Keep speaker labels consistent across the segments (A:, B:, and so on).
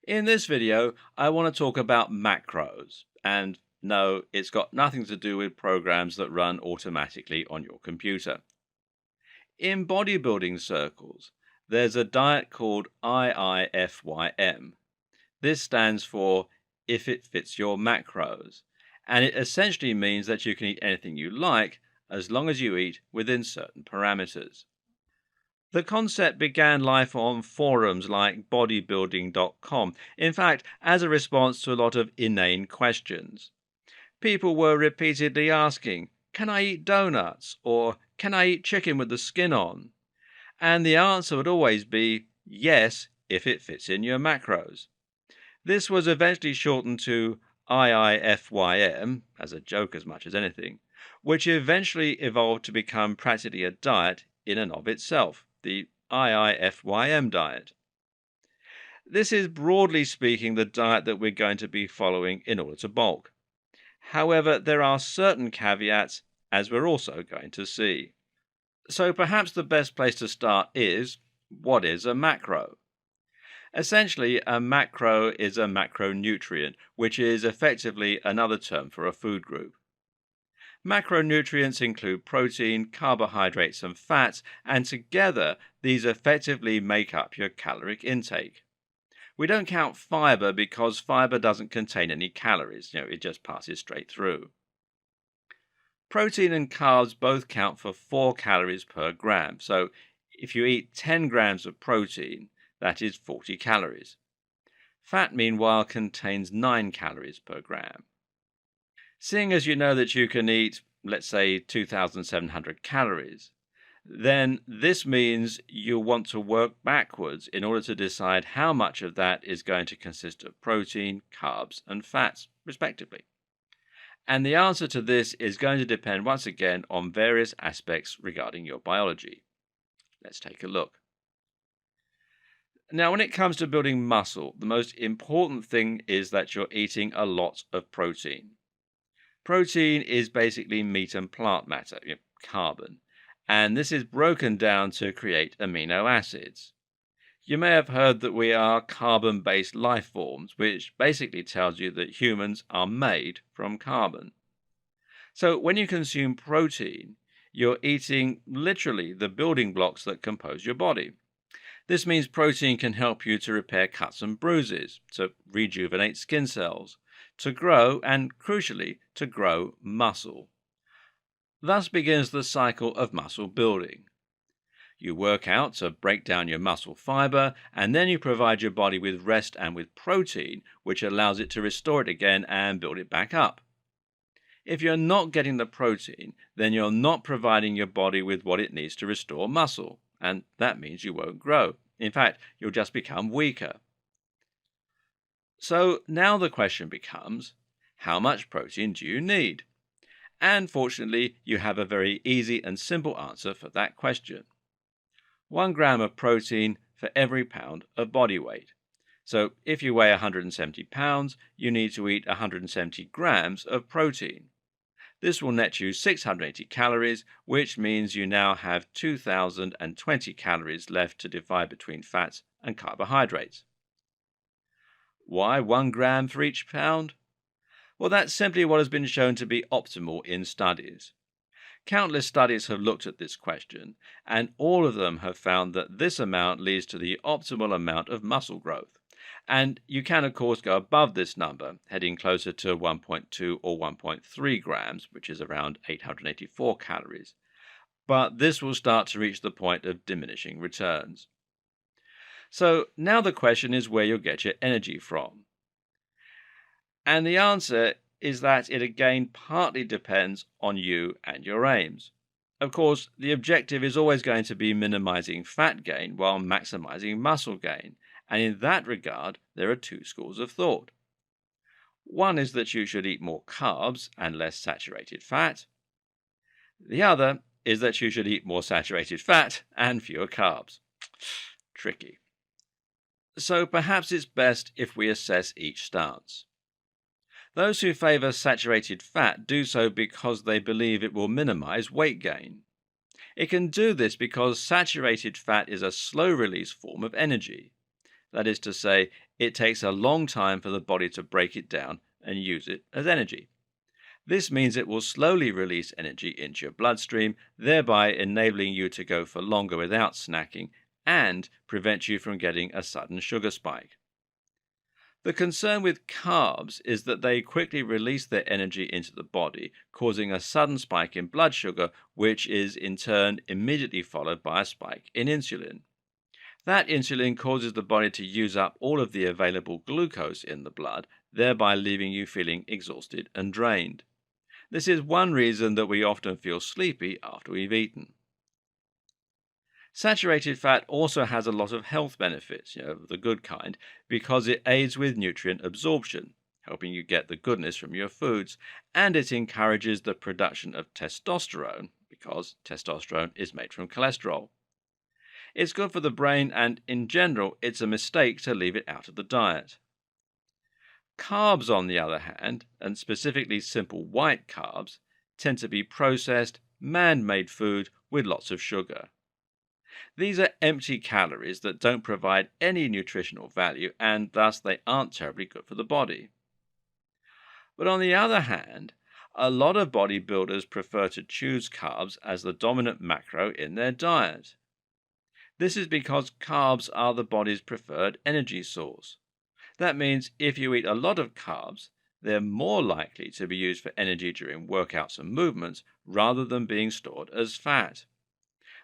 A: In this video, I want to talk about macros. And no, it's got nothing to do with programs that run automatically on your computer. In bodybuilding circles, there's a diet called IIFYM. This stands for if it fits your macros. And it essentially means that you can eat anything you like as long as you eat within certain parameters. The concept began life on forums like bodybuilding.com. In fact, as a response to a lot of inane questions. People were repeatedly asking, can I eat donuts? Or can I eat chicken with the skin on? And the answer would always be yes, if it fits in your macros. This was eventually shortened to IIFYM, as a joke as much as anything, which eventually evolved to become practically a diet in and of itself, the IIFYM diet. This is broadly speaking the diet that we're going to be following in order to bulk. However, there are certain caveats, as we're also going to see. So perhaps the best place to start is, what is a macro? Essentially, a macro is a macronutrient, which is effectively another term for a food group. Macronutrients include protein, carbohydrates, and fats, and together these effectively make up your caloric intake. We don't count fiber because fiber doesn't contain any calories, it just passes straight through. Protein and carbs both count for 4 calories per gram, so if you eat 10 grams of protein, that is 40 calories. Fat, meanwhile, contains 9 calories per gram. Seeing as you know that you can eat, let's say, 2,700 calories, then this means you'll want to work backwards in order to decide how much of that is going to consist of protein, carbs, and fats, respectively. And the answer to this is going to depend once again on various aspects regarding your biology. Let's take a look. Now, when it comes to building muscle, the most important thing is that you're eating a lot of protein. Protein is basically meat and plant matter, carbon, and this is broken down to create amino acids. You may have heard that we are carbon-based life forms, which basically tells you that humans are made from carbon. So when you consume protein, you're eating literally the building blocks that compose your body. This means protein can help you to repair cuts and bruises, to rejuvenate skin cells, to grow, and crucially, to grow muscle. Thus begins the cycle of muscle building. You work out to break down your muscle fiber, and then you provide your body with rest and with protein, which allows it to restore it again and build it back up. If you're not getting the protein, then you're not providing your body with what it needs to restore muscle, and that means you won't grow. In fact, you'll just become weaker. So now the question becomes, how much protein do you need? And fortunately, you have a very easy and simple answer for that question. 1 gram of protein for every pound of body weight. So if you weigh 170 pounds, you need to eat 170 grams of protein. This will net you 680 calories, which means you now have 2,020 calories left to divide between fats and carbohydrates. Why 1 gram for each pound? Well, that's simply what has been shown to be optimal in studies. Countless studies have looked at this question, and all of them have found that this amount leads to the optimal amount of muscle growth. And you can, of course, go above this number, heading closer to 1.2 or 1.3 grams, which is around 884 calories. But this will start to reach the point of diminishing returns. So now the question is where you'll get your energy from. And the answer is that it again partly depends on you and your aims. Of course, the objective is always going to be minimizing fat gain while maximizing muscle gain. And in that regard, there are 2 schools of thought. One is that you should eat more carbs and less saturated fat. The other is that you should eat more saturated fat and fewer carbs. Tricky. So perhaps it's best if we assess each stance. Those who favor saturated fat do so because they believe it will minimize weight gain. It can do this because saturated fat is a slow-release form of energy. That is to say, it takes a long time for the body to break it down and use it as energy. This means it will slowly release energy into your bloodstream, thereby enabling you to go for longer without snacking and prevent you from getting a sudden sugar spike. The concern with carbs is that they quickly release their energy into the body, causing a sudden spike in blood sugar, which is in turn immediately followed by a spike in insulin. That insulin causes the body to use up all of the available glucose in the blood, thereby leaving you feeling exhausted and drained. This is one reason that we often feel sleepy after we've eaten. Saturated fat also has a lot of health benefits, the good kind, because it aids with nutrient absorption, helping you get the goodness from your foods, and it encourages the production of testosterone, because testosterone is made from cholesterol. It's good for the brain, and in general, it's a mistake to leave it out of the diet. Carbs, on the other hand, and specifically simple white carbs, tend to be processed, man-made food with lots of sugar. These are empty calories that don't provide any nutritional value, and thus they aren't terribly good for the body. But on the other hand, a lot of bodybuilders prefer to choose carbs as the dominant macro in their diet. This is because carbs are the body's preferred energy source. That means if you eat a lot of carbs, they're more likely to be used for energy during workouts and movements rather than being stored as fat.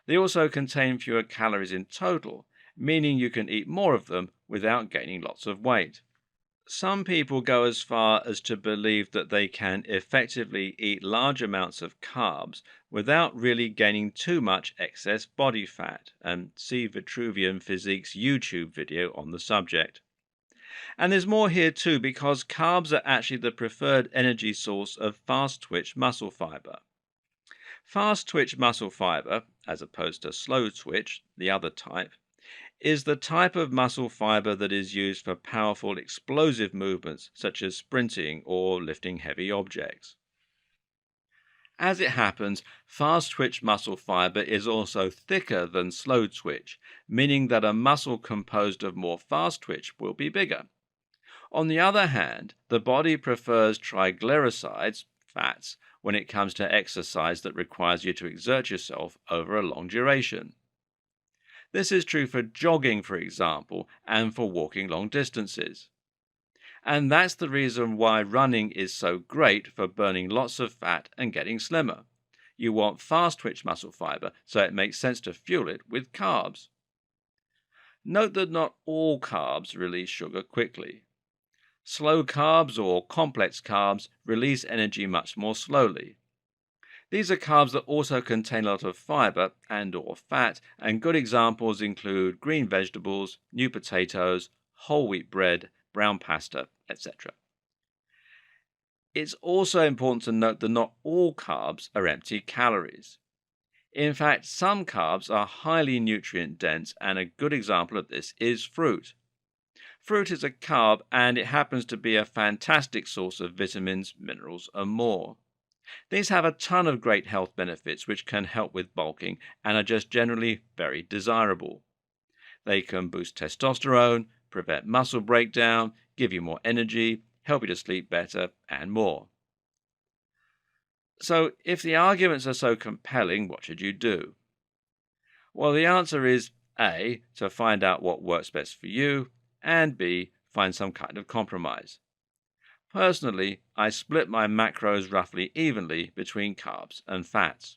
A: They also contain fewer calories in total, meaning you can eat more of them without gaining lots of weight. Some people go as far as to believe that they can effectively eat large amounts of carbs without really gaining too much excess body fat, and see Vitruvian Physique's YouTube video on the subject. And there's more here too, because carbs are actually the preferred energy source of fast twitch muscle fiber. Fast twitch muscle fiber, as opposed to slow twitch, the other type, is the type of muscle fiber that is used for powerful explosive movements such as sprinting or lifting heavy objects. As it happens, fast twitch muscle fiber is also thicker than slow twitch, meaning that a muscle composed of more fast twitch will be bigger. On the other hand, the body prefers triglycerides, fats, when it comes to exercise that requires you to exert yourself over a long duration. This is true for jogging, for example, and for walking long distances. And that's the reason why running is so great for burning lots of fat and getting slimmer. You want fast twitch muscle fiber, so it makes sense to fuel it with carbs. Note that not all carbs release sugar quickly. Slow carbs or complex carbs release energy much more slowly. These are carbs that also contain a lot of fiber and or fat, and good examples include green vegetables, new potatoes, whole wheat bread, brown pasta, etc. It's also important to note that not all carbs are empty calories. In fact, some carbs are highly nutrient dense, and a good example of this is fruit. Fruit is a carb, and it happens to be a fantastic source of vitamins, minerals, and more. These have a ton of great health benefits which can help with bulking and are just generally very desirable. They can boost testosterone, prevent muscle breakdown, give you more energy, help you to sleep better, and more. So, if the arguments are so compelling, what should you do? Well, the answer is A, to find out what works best for you, and B, find some kind of compromise. Personally, I split my macros roughly evenly between carbs and fats.